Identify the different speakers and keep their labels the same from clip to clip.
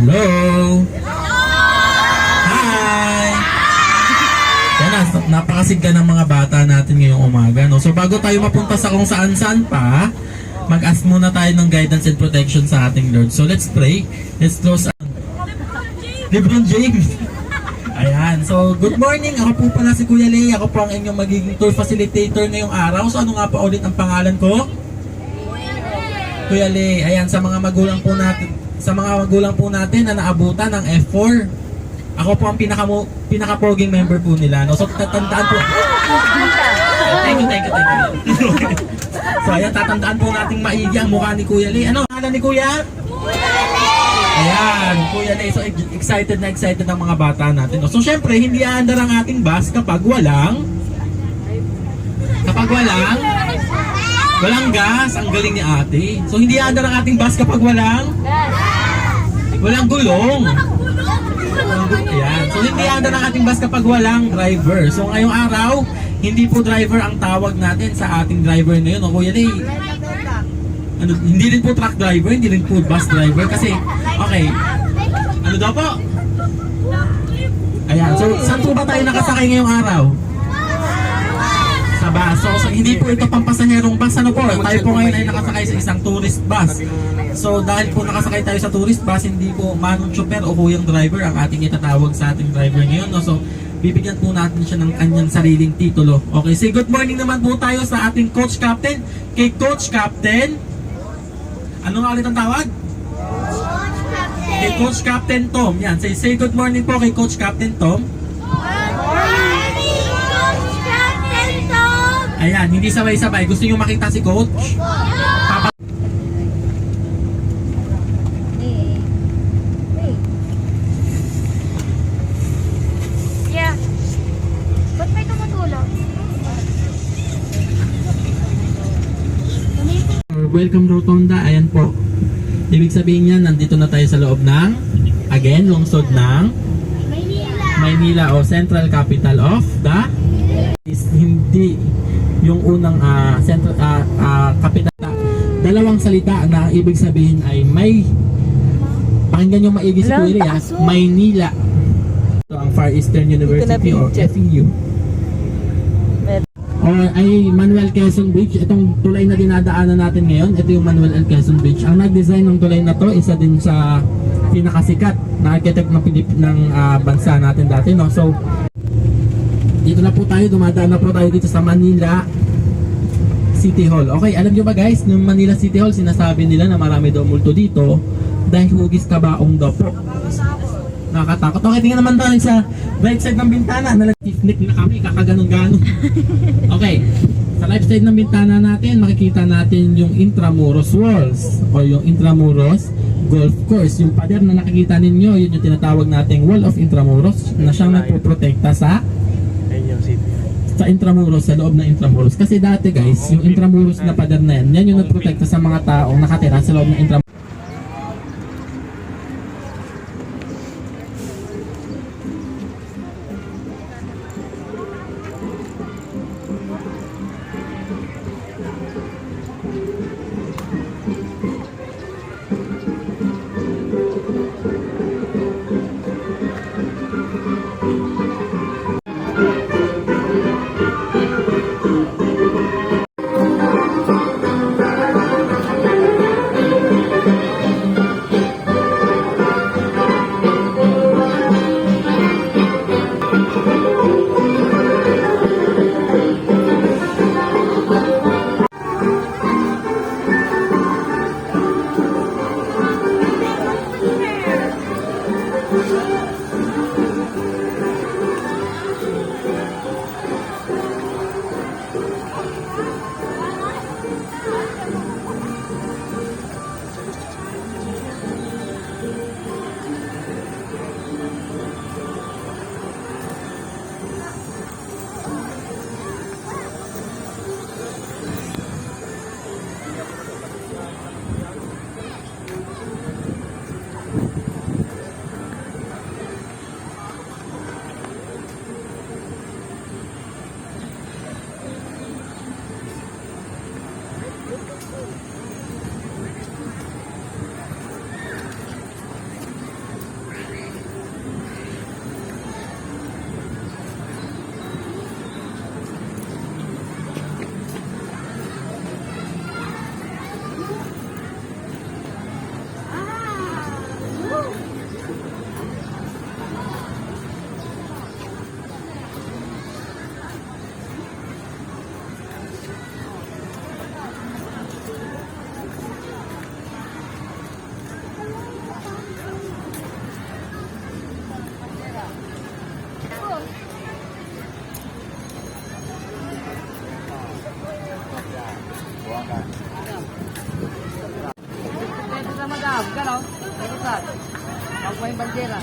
Speaker 1: Hello! Hi! Yan na, napakasigla ng mga bata natin ngayong umaga. No? So bago tayo mapunta sa kung saan-saan pa, mag-ask muna tayo ng guidance and protection sa ating Lord. So let's pray. Let's close ang LeBron James. Ayan. So good morning. Ako po pala si Kuya Lay. Ako po ang inyong magiging tour facilitator ngayong araw. So ano nga pa ulit ang pangalan ko? Kuya Lay. Ayan, sa mga magulang po natin na naabutan ng F4. Ako po ang pinaka-poging member po nila. No? So tatandaan po. Thank you. So ayan, tatandaan po nating maigi ang mukha ni Kuya Lay. Ano ang pangalan ni Kuya? Ayan, Kuya Lay. So excited ang mga bata natin. No? So syempre, hindi aandar ang ating bus kapag walang gas. Ang galing ni ate. So hindi aandar ang ating bus kapag walang gulong. Ayan. So hindi aandar ang ating bus kapag walang driver. So ngayong araw, hindi po driver ang tawag natin sa ating driver na yun. O Kuya Lay, hindi rin po truck driver, hindi rin po bus driver kasi, okay, ano daw po? Ayan, so saan po ba tayo nakasakay ngayong araw? Sa bus. So hindi po ito pampasaherong bus. Ano po? Tayo po ngayon ay nakasakay sa isang tourist bus. So dahil po nakasakay tayo sa tourist bus, hindi po manong chopper o kuyang driver ang ating itatawag sa ating driver ngayon. No? So bibigyan po natin siya ng kanyang sariling titulo. Okay, say good morning naman po tayo sa ating coach captain. Kay Coach Captain, ano nga ulit ang tawag? Kay Coach Captain Tom. Yan, say good morning po kay Coach Captain Tom. Ayan, hindi sabay-sabay. Gusto niyo makita si Coach?
Speaker 2: Yeah. Ba't may tumutulog?
Speaker 1: Welcome Rotonda. Ayan po. Ibig sabihin niyan, nandito na tayo sa loob ng, again, lungsod ng Maynila o Central Capital of the hindi yung unang capital. Dalawang salita na ibig sabihin ay may, pakinggan yung maigi si Kuya, Maynila. Ito ang Far Eastern University o FEU. O ay Manuel Quezon Bridge. Itong tulay na dinadaanan natin ngayon, ito yung Manuel L. Quezon Bridge. Ang nag-design ng tulay na to, isa din sa pinakasikat na architect ng bansa natin dati, no? So dito na po tayo, dumadaan na po tayo dito sa Manila City Hall. Okay, alam nyo ba guys, ng Manila City Hall, sinasabi nila na marami daw multo dito dahil hugis kabaong daw po. Nakakatakot. Okay, tingnan naman tayo sa right side ng bintana. Nalagtifnik na kami, kakaganon-ganon. Okay, sa left side ng bintana natin, makikita natin yung Intramuros Walls o yung Intramuros Golf Course. Yung pader na nakikita ninyo, yun yung tinatawag nating Wall of Intramuros na siyang nagpoprotekta sa Intramuros, sa loob ng Intramuros. Kasi dati guys, yung Intramuros na pader na yan yung nagprotekta sa mga taong nakatira sa loob ng Intramuros.
Speaker 3: Ito sa madam, gano'n? Ito sa. Huwag mo yung bandera.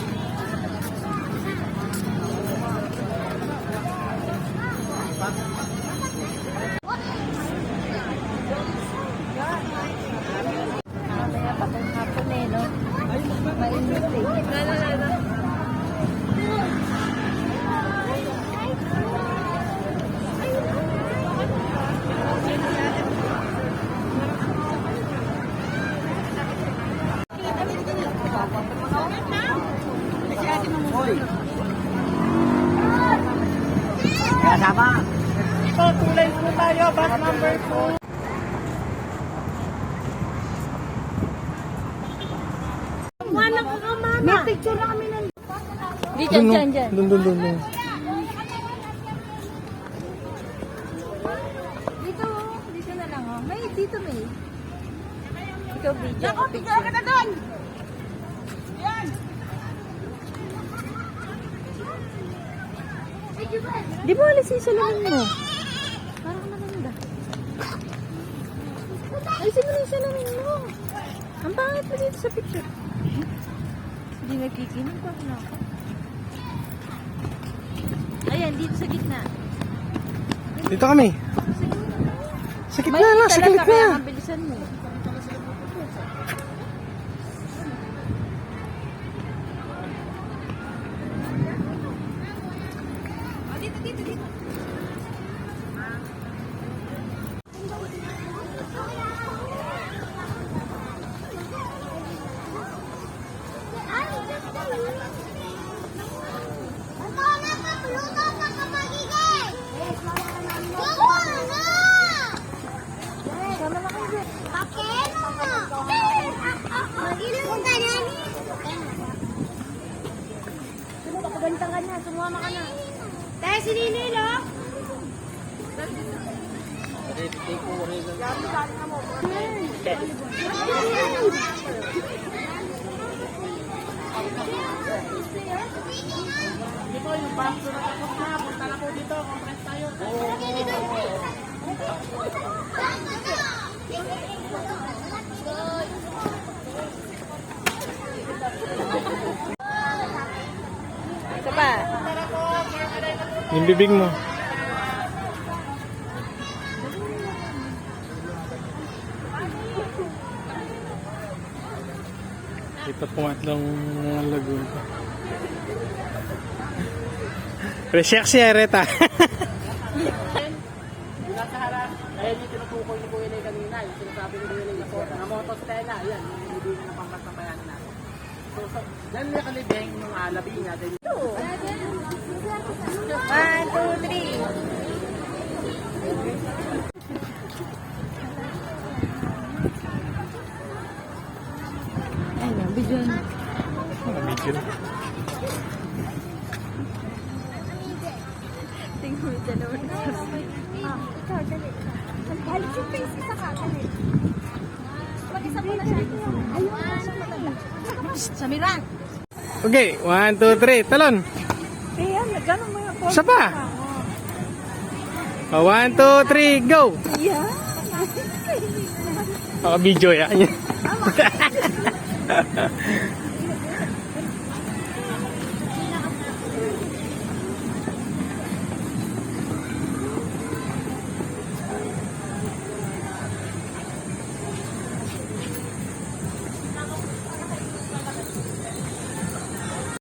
Speaker 2: Mamaya pa kung hapon eh, no? Mainit eh.
Speaker 3: Kasama.
Speaker 2: Ito, tulay po tayo, bus number 2. Walang kakamama. May picture na kami ng... Di, dyan.
Speaker 3: Dun.
Speaker 2: Dito na lang, oh. Dito may. Ikaw, video. Ako, picture ka na doon! Yan! Di ba alis yung salamin mo? Parang maganda. Alisin mo na yung salamin mo. Ang pangit mo dito sa picture. Hindi nagkikinig pa na ako. Ayan, dito sa gitna.
Speaker 3: Dito kami. Sa gitna na, sa
Speaker 2: talaga, kaya
Speaker 3: gitna.
Speaker 2: mabilisan mo. Bantang ka na, sumama ka na. Tayo si Ninoy, no?
Speaker 1: Dito yung bangko na tapos na. Punta na po dito. Conference tayo.
Speaker 2: Isa pa.
Speaker 3: Yung bibig mo. Kita pumatlong mga lagoon. Resyaksi Areta.
Speaker 1: Mula sa harap. Ayan yung tinutukoy ni Kuya Lay kanina. Yung sinasabi ni Kuya Lay na po. Na motostela. Ayan. Hindi na pampasabayan natin. So, dyan yung kalibeng yung labi natin.
Speaker 2: 1, 2, 3. Ayun, video na.
Speaker 3: Video.
Speaker 2: Tingnan mo yung dalawa na. Ikaw, dali. Halit yung face isa ka, dali. Mag-isa ko na siya. Ayun, siya matanda. Samiran!
Speaker 3: Okay, 1, 2, 3, talon.
Speaker 2: Kaya, gano'n mo yung
Speaker 3: Isa pa. 1, 2, 3, go.
Speaker 2: Yeah.
Speaker 3: Video yan.